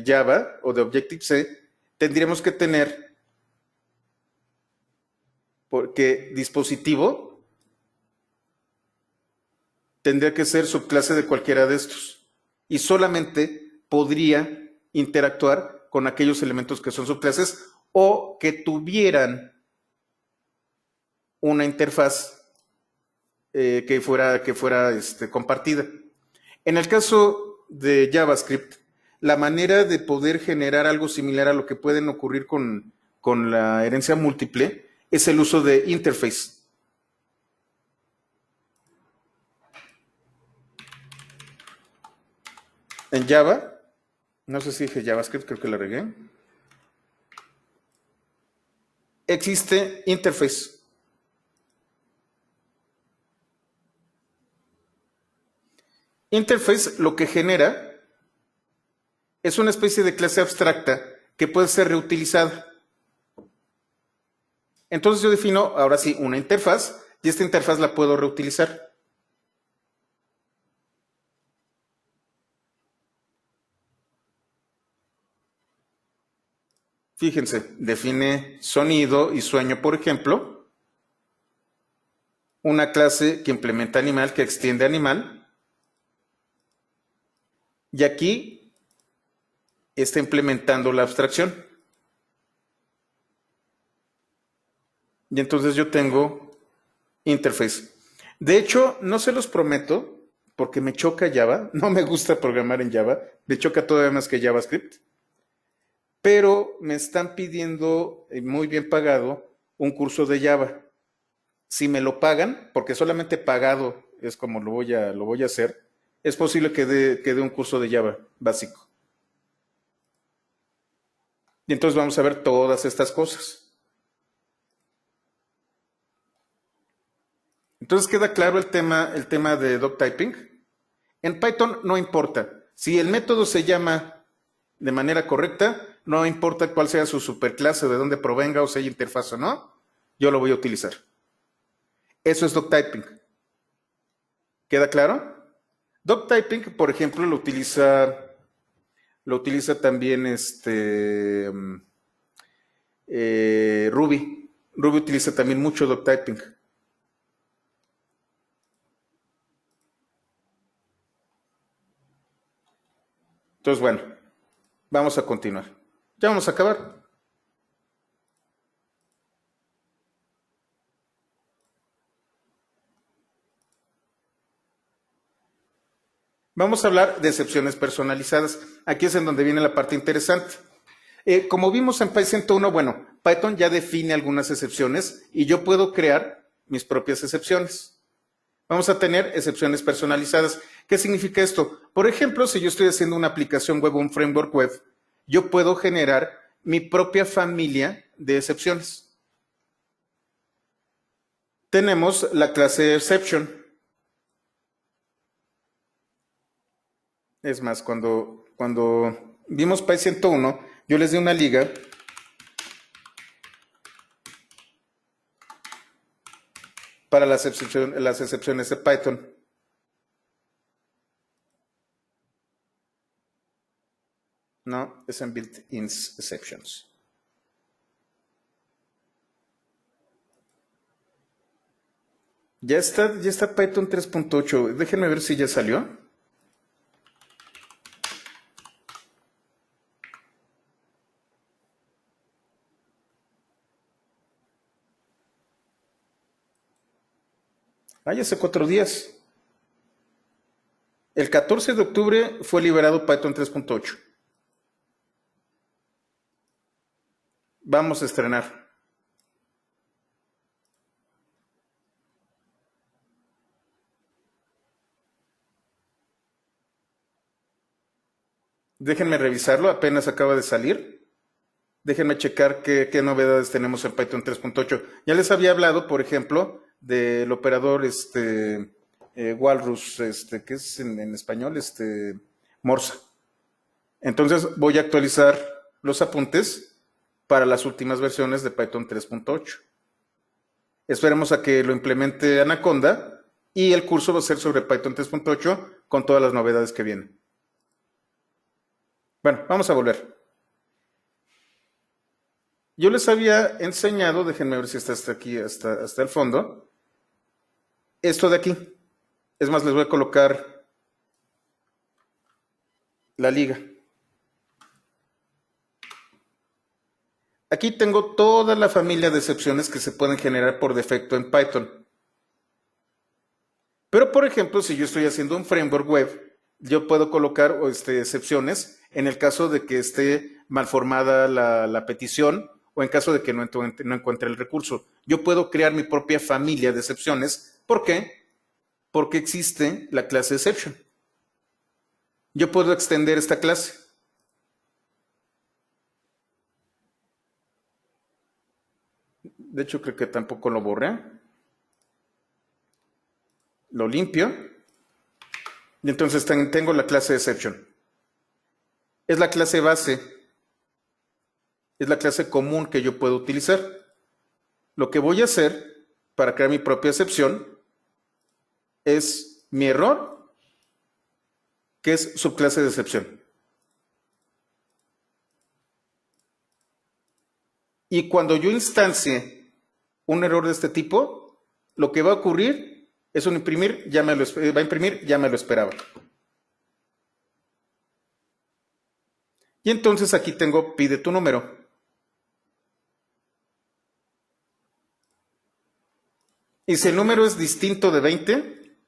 Java o de Objective-C, tendríamos que tener, porque dispositivo tendría que ser subclase de cualquiera de estos y solamente podría interactuar con aquellos elementos que son subclases o que tuvieran una interfaz que fuera compartida. En el caso de JavaScript, la manera de poder generar algo similar a lo que pueden ocurrir con la herencia múltiple es el uso de interface. En Java, no sé si dije JavaScript, creo que la regué, existe interface. Interface lo que genera es una especie de clase abstracta que puede ser reutilizada. Entonces yo defino, ahora sí, una interfaz y esta interfaz la puedo reutilizar. Fíjense, define sonido y sueño, por ejemplo, una clase que implementa animal, que extiende animal, y aquí está implementando la abstracción. Y entonces yo tengo interface. De hecho, no se los prometo, porque me choca Java, no me gusta programar en Java, me choca todavía más que JavaScript, pero me están pidiendo, muy bien pagado, un curso de Java. Si me lo pagan, porque solamente pagado es como lo voy a hacer, es posible que dé un curso de Java básico. Y entonces vamos a ver todas estas cosas. Entonces queda claro el tema de doctyping. En Python no importa. Si el método se llama de manera correcta, no importa cuál sea su superclase, de dónde provenga o si hay interfaz o no, yo lo voy a utilizar. Eso es doctyping. ¿Queda claro? Doctyping, por ejemplo, lo utiliza también Ruby. Ruby utiliza también mucho doctyping. Entonces, bueno, vamos a continuar. Ya vamos a acabar. Vamos a hablar de excepciones personalizadas. Aquí es en donde viene la parte interesante. Como vimos en Python 1, bueno, Python ya define algunas excepciones y yo puedo crear mis propias excepciones. Vamos a tener excepciones personalizadas. ¿Qué significa esto? Por ejemplo, si yo estoy haciendo una aplicación web o un framework web, yo puedo generar mi propia familia de excepciones. Tenemos la clase exception. Es más, cuando vimos Python 101, yo les di una liga para las excepciones de Python. No, es en built-in exceptions. Ya está Python 3.8. Déjenme ver si ya salió. Ya hace 4 días. El 14 de octubre fue liberado Python 3.8. Vamos a estrenar. Déjenme revisarlo, apenas acaba de salir. Déjenme checar qué novedades tenemos en Python 3.8. Ya les había hablado, por ejemplo, del operador Walrus, que es en español, Morsa. Entonces voy a actualizar los apuntes para las últimas versiones de Python 3.8. Esperemos a que lo implemente Anaconda y el curso va a ser sobre Python 3.8 con todas las novedades que vienen. Bueno, vamos a volver. Yo les había enseñado, déjenme ver si está hasta aquí, hasta el fondo, esto de aquí. Es más, les voy a colocar la liga. Aquí tengo toda la familia de excepciones que se pueden generar por defecto en Python. Pero, por ejemplo, si yo estoy haciendo un framework web, yo puedo colocar excepciones en el caso de que esté mal formada la petición o en caso de que no encuentre el recurso. Yo puedo crear mi propia familia de excepciones. ¿Por qué? Porque existe la clase exception. Yo puedo extender esta clase. De hecho, creo que tampoco lo borré. Lo limpio. Y entonces tengo la clase exception. Es la clase base. Es la clase común que yo puedo utilizar. Lo que voy a hacer para crear mi propia excepción es mi error, que es subclase de excepción. Y cuando yo instancie un error de este tipo, lo que va a ocurrir es va a imprimir, ya me lo esperaba. Y entonces aquí tengo pide tu número. Y si el número es distinto de 20,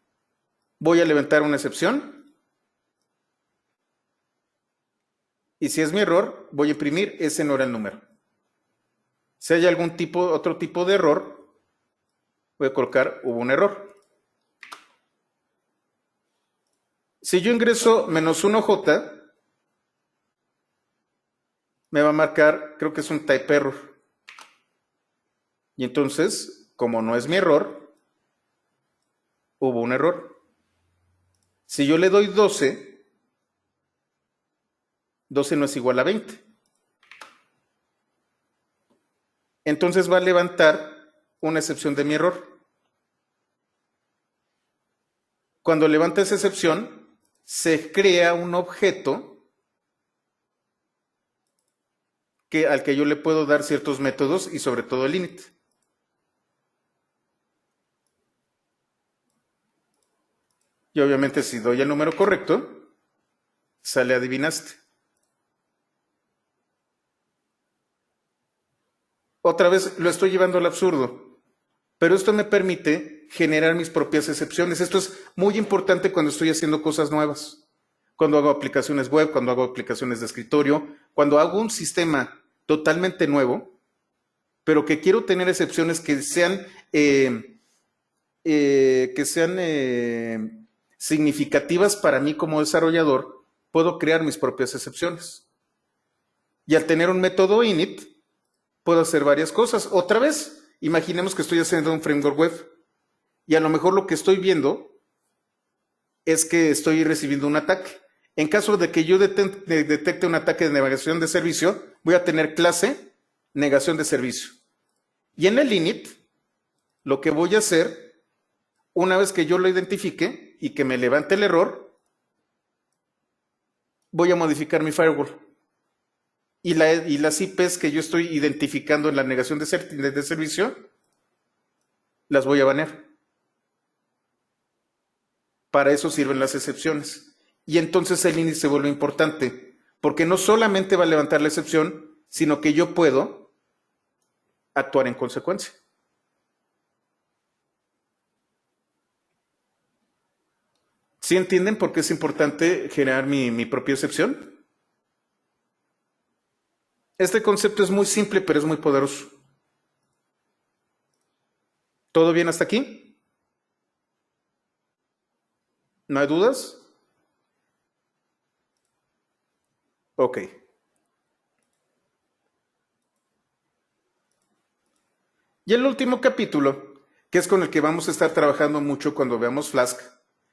voy a levantar una excepción. Y si es mi error, voy a imprimir ese no era el número. Si hay otro tipo de error, voy a colocar hubo un error. Si yo ingreso -1J, me va a marcar, creo que es un type error. Y entonces, como no es mi error, hubo un error. Si yo le doy 12, 12 no es igual a 20. Entonces va a levantar una excepción de mi error. Cuando levanta esa excepción, se crea un objeto al que yo le puedo dar ciertos métodos y sobre todo el init. Y obviamente si doy el número correcto, sale adivinaste. Otra vez lo estoy llevando al absurdo, pero esto me permite generar mis propias excepciones. Esto es muy importante cuando estoy haciendo cosas nuevas. Cuando hago aplicaciones web, cuando hago aplicaciones de escritorio, cuando hago un sistema totalmente nuevo, pero que quiero tener excepciones que sean significativas para mí como desarrollador, puedo crear mis propias excepciones. Y al tener un método init, puedo hacer varias cosas. Otra vez, imaginemos que estoy haciendo un framework web y a lo mejor lo que estoy viendo es que estoy recibiendo un ataque. En caso de que yo detecte un ataque de negación de servicio, voy a tener clase negación de servicio. Y en el init, lo que voy a hacer, una vez que yo lo identifique y que me levante el error, voy a modificar mi firewall. Y las IPs que yo estoy identificando en la negación de servicio, las voy a banear. Para eso sirven las excepciones. Y entonces el init se vuelve importante, porque no solamente va a levantar la excepción, sino que yo puedo actuar en consecuencia. ¿Sí entienden por qué es importante generar mi propia excepción? Este concepto es muy simple, pero es muy poderoso. ¿Todo bien hasta aquí? ¿No hay dudas? Ok. Y el último capítulo, que es con el que vamos a estar trabajando mucho cuando veamos Flask,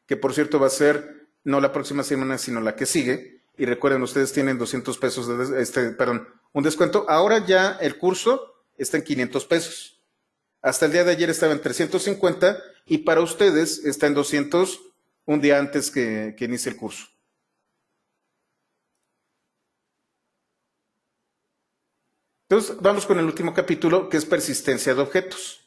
que por cierto va a ser no la próxima semana, sino la que sigue, y recuerden, ustedes tienen 200 pesos un descuento. Ahora ya el curso está en 500 pesos. Hasta el día de ayer estaba en 350 y para ustedes está en 200 un día antes que inicie el curso. Entonces, vamos con el último capítulo, que es persistencia de objetos.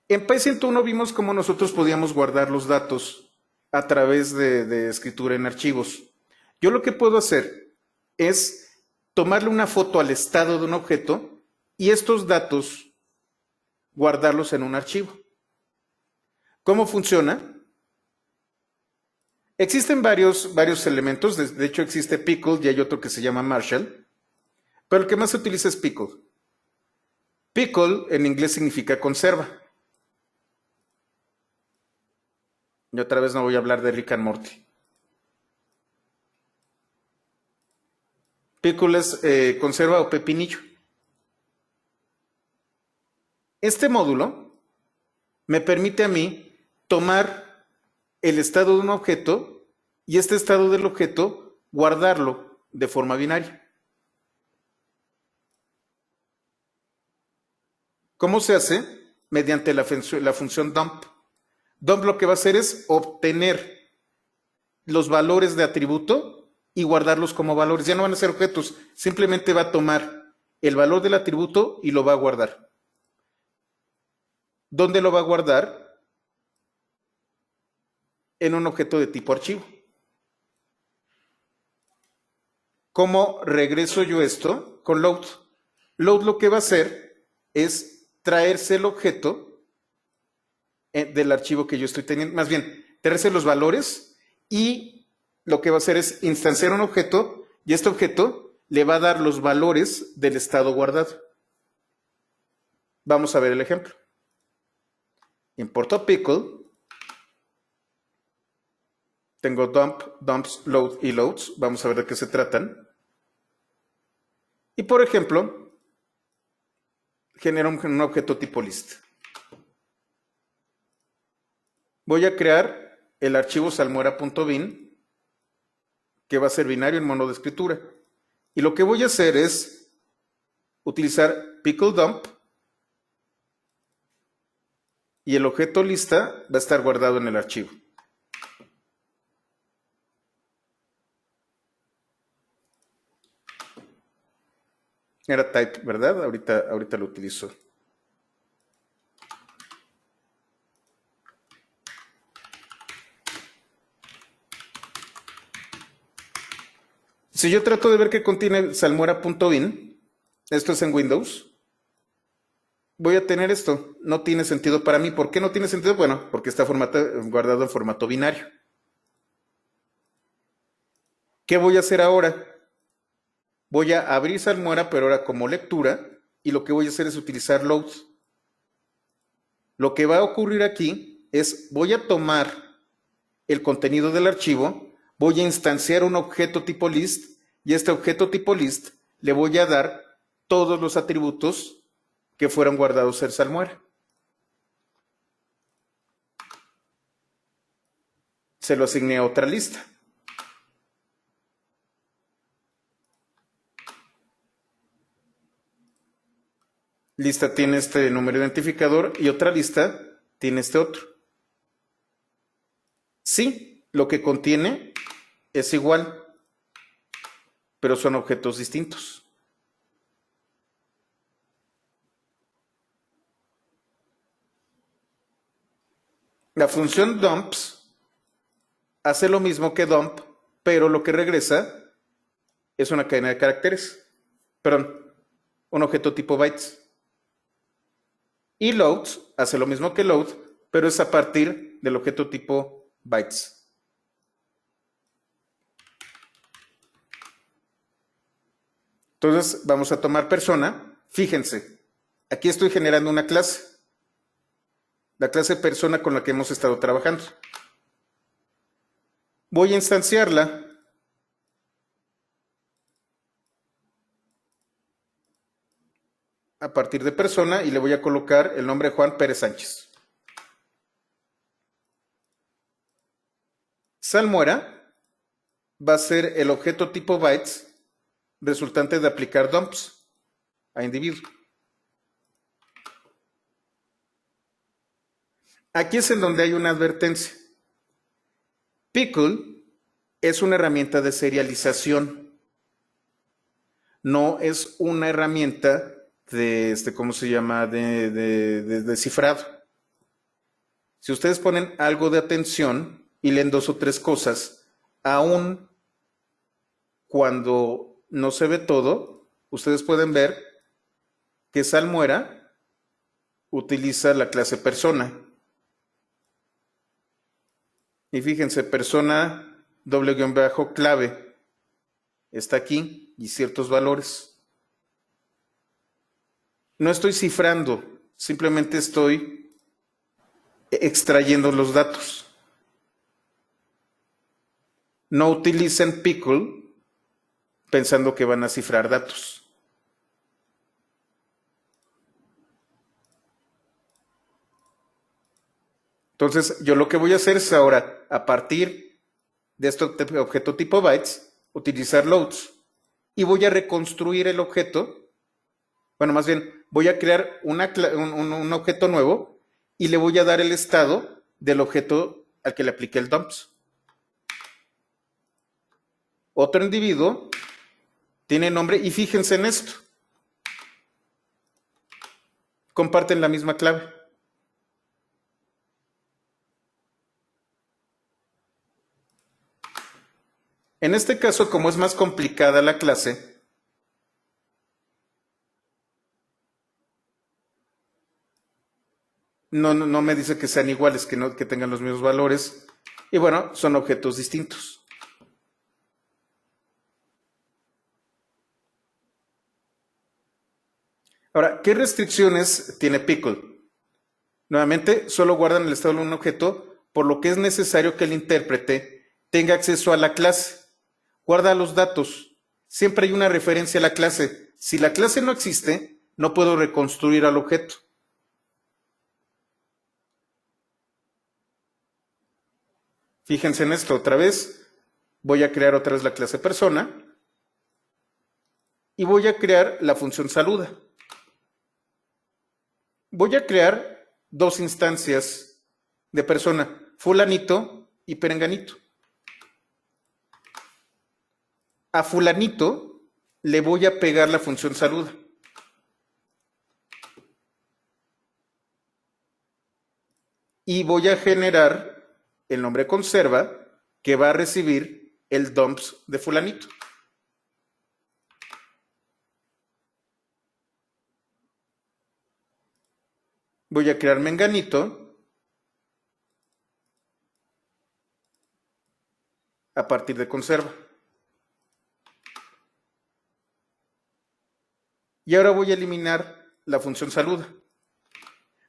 En Python 1 vimos cómo nosotros podíamos guardar los datos a través de escritura en archivos. Yo lo que puedo hacer es tomarle una foto al estado de un objeto y estos datos guardarlos en un archivo. ¿Cómo funciona? Existen varios elementos, de hecho existe Pickle y hay otro que se llama Marshall, pero el que más se utiliza es Pickle. Pickle en inglés significa conserva. Y otra vez no voy a hablar de Rick and Morty. Pickle es conserva o pepinillo. Este módulo me permite a mí tomar el estado de un objeto y este estado del objeto guardarlo de forma binaria. ¿Cómo se hace? Mediante la función dump. Dump lo que va a hacer es obtener los valores de atributo y guardarlos como valores. Ya no van a ser objetos, simplemente va a tomar el valor del atributo y lo va a guardar. ¿Dónde lo va a guardar? En un objeto de tipo archivo. ¿Cómo regreso yo esto? Con load. Load lo que va a hacer es traerse el objeto del archivo que yo estoy teniendo, más bien, traerse los valores y lo que va a hacer es instanciar un objeto y este objeto le va a dar los valores del estado guardado. Vamos a ver el ejemplo. Importo pickle. Tengo dump, dumps, load y loads. Vamos a ver de qué se tratan. Y por ejemplo, genero un objeto tipo list. Voy a crear el archivo salmuera.bin, que va a ser binario en mono de escritura. Y lo que voy a hacer es utilizar pickle dump y el objeto lista va a estar guardado en el archivo. Era type, ¿verdad? Ahorita lo utilizo. Si yo trato de ver qué contiene salmuera.bin, esto es en Windows, voy a tener esto. No tiene sentido para mí. ¿Por qué no tiene sentido? Bueno, porque está guardado en formato binario. ¿Qué voy a hacer ahora? Voy a abrir salmuera, pero ahora como lectura, y lo que voy a hacer es utilizar load. Lo que va a ocurrir aquí es, voy a tomar el contenido del archivo, voy a instanciar un objeto tipo list, y a este objeto tipo list le voy a dar todos los atributos que fueron guardados en salmuera. Se lo asigné a otra lista. Lista tiene este número identificador y otra lista tiene este otro. Sí, lo que contiene es igual, pero son objetos distintos. La función dumps hace lo mismo que dump, pero lo que regresa es una cadena de caracteres. Perdón, un objeto tipo bytes. Y loads hace lo mismo que load, pero es a partir del objeto tipo bytes. Entonces vamos a tomar persona. Fíjense, aquí estoy generando una clase. La clase persona con la que hemos estado trabajando. Voy a instanciarla. A partir de persona y le voy a colocar el nombre Juan Pérez Sánchez. Salmuera va a ser el objeto tipo bytes resultante de aplicar dumps a individuo. Aquí es en donde hay una advertencia. Pickle es una herramienta de serialización. No es una herramienta de, ¿cómo se llama? De cifrado. Si ustedes ponen algo de atención y leen 2 o 3 cosas, aún cuando no se ve todo, ustedes pueden ver que Salmuera utiliza la clase persona. Y fíjense, persona _clave está aquí y ciertos valores. No estoy cifrando, simplemente estoy extrayendo los datos. No utilicen Pickle pensando que van a cifrar datos. Entonces, yo lo que voy a hacer es ahora, a partir de este objeto tipo bytes, utilizar loads. Y voy a reconstruir el objeto. Bueno, más bien, voy a crear un objeto nuevo y le voy a dar el estado del objeto al que le apliqué el dumps. Otro individuo tiene nombre y fíjense en esto. Comparten la misma clave. En este caso, como es más complicada la clase, no me dice que sean iguales, que tengan los mismos valores. Y bueno, son objetos distintos. Ahora, ¿qué restricciones tiene Pickle? Nuevamente, solo guardan el estado de un objeto, por lo que es necesario que el intérprete tenga acceso a la clase. Guarda los datos. Siempre hay una referencia a la clase. Si la clase no existe, no puedo reconstruir al objeto. Fíjense en esto otra vez. Voy a crear otra vez la clase persona. Y voy a crear la función saluda. Voy a crear 2 instancias de persona, fulanito y perenganito. A fulanito le voy a pegar la función saluda. Y voy a generar el nombre conserva que va a recibir el dumps de fulanito. Voy a crear menganito a partir de conserva. Y ahora voy a eliminar la función saluda.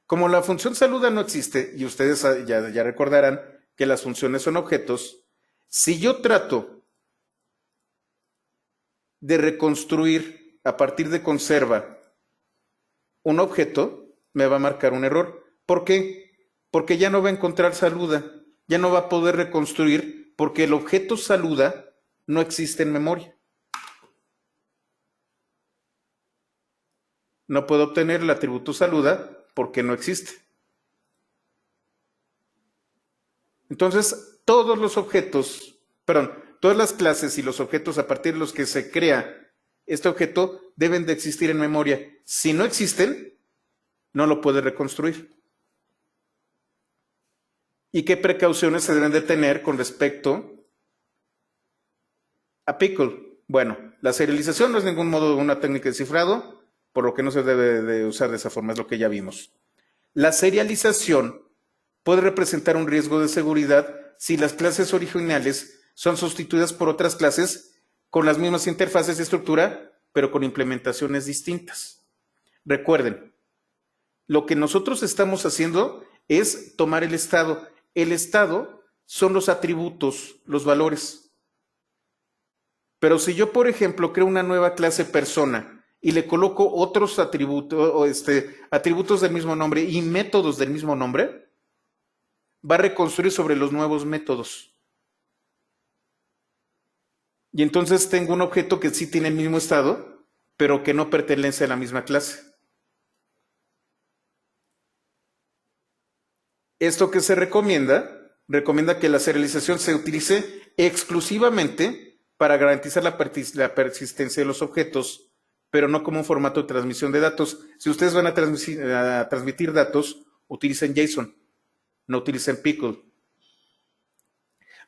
Como la función saluda no existe, y ustedes ya recordarán que las funciones son objetos, si yo trato de reconstruir a partir de conserva un objeto, me va a marcar un error. ¿Por qué? Porque ya no va a encontrar saluda, ya no va a poder reconstruir porque el objeto saluda no existe en memoria. No puedo obtener el atributo saluda porque no existe. Entonces, todos los objetos, todas las clases y los objetos a partir de los que se crea este objeto deben de existir en memoria. Si no existen, no lo puede reconstruir. ¿Y qué precauciones se deben de tener con respecto a Pickle? Bueno, la serialización no es de ningún modo una técnica de cifrado, por lo que no se debe de usar de esa forma, es lo que ya vimos. La serialización puede representar un riesgo de seguridad si las clases originales son sustituidas por otras clases con las mismas interfaces de estructura, pero con implementaciones distintas. Recuerden, lo que nosotros estamos haciendo es tomar el estado. El estado son los atributos, los valores. Pero si yo, por ejemplo, creo una nueva clase persona y le coloco otros atributos, atributos del mismo nombre y métodos del mismo nombre, va a reconstruir sobre los nuevos métodos. Y entonces tengo un objeto que sí tiene el mismo estado, pero que no pertenece a la misma clase. Esto que se recomienda que la serialización se utilice exclusivamente para garantizar la persistencia de los objetos, pero no como un formato de transmisión de datos. Si ustedes van a transmitir datos, utilicen JSON, no utilicen Pickle.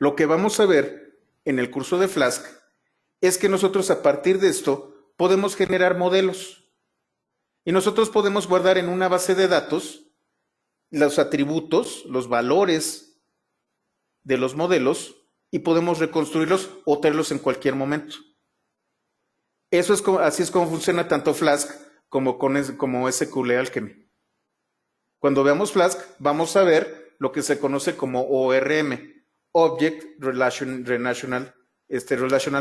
Lo que vamos a ver en el curso de Flask es que nosotros a partir de esto podemos generar modelos y nosotros podemos guardar en una base de datos los atributos, los valores de los modelos y podemos reconstruirlos o tenerlos en cualquier momento. Así es como funciona tanto Flask como SQL Alchemy. Cuando veamos Flask, vamos a ver lo que se conoce como ORM, Object Relational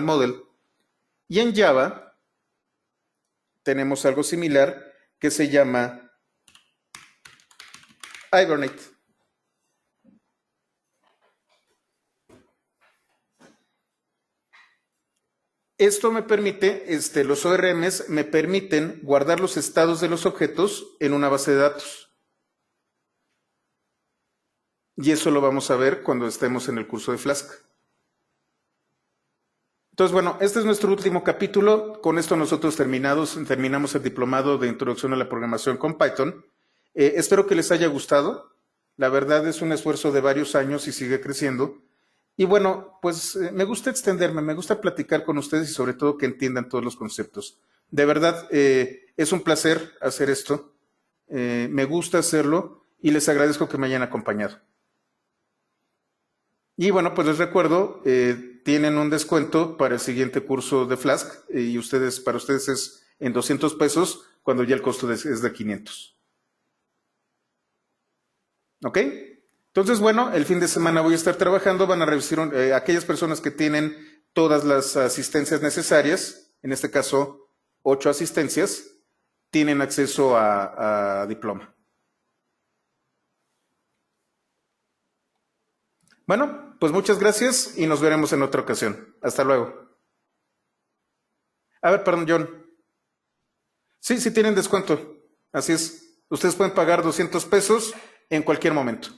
Model. Y en Java tenemos algo similar que se llama Hibernate. Esto me permite, los ORMs me permiten guardar los estados de los objetos en una base de datos. Y eso lo vamos a ver cuando estemos en el curso de Flask. Entonces, bueno, este es nuestro último capítulo. Con esto nosotros terminamos el diplomado de Introducción a la Programación con Python. Espero que les haya gustado. La verdad es un esfuerzo de varios años y sigue creciendo. Y bueno, pues me gusta extenderme, me gusta platicar con ustedes y sobre todo que entiendan todos los conceptos. De verdad, es un placer hacer esto. Me gusta hacerlo y les agradezco que me hayan acompañado. Y bueno, pues les recuerdo, tienen un descuento para el siguiente curso de Flask y para ustedes es en 200 pesos cuando ya el costo es de 500. ¿Ok? Entonces, bueno, el fin de semana voy a estar trabajando, van a revisar aquellas personas que tienen todas las asistencias necesarias, en este caso 8 asistencias, tienen acceso a diploma. Bueno, pues muchas gracias y nos veremos en otra ocasión. Hasta luego. A ver, perdón, John. Sí tienen descuento. Así es. Ustedes pueden pagar 200 pesos en cualquier momento.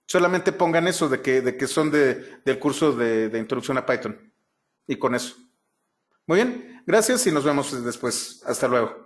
Solamente pongan eso de que son del curso de Introducción a Python. Y con eso. Muy bien, gracias y nos vemos después. Hasta luego.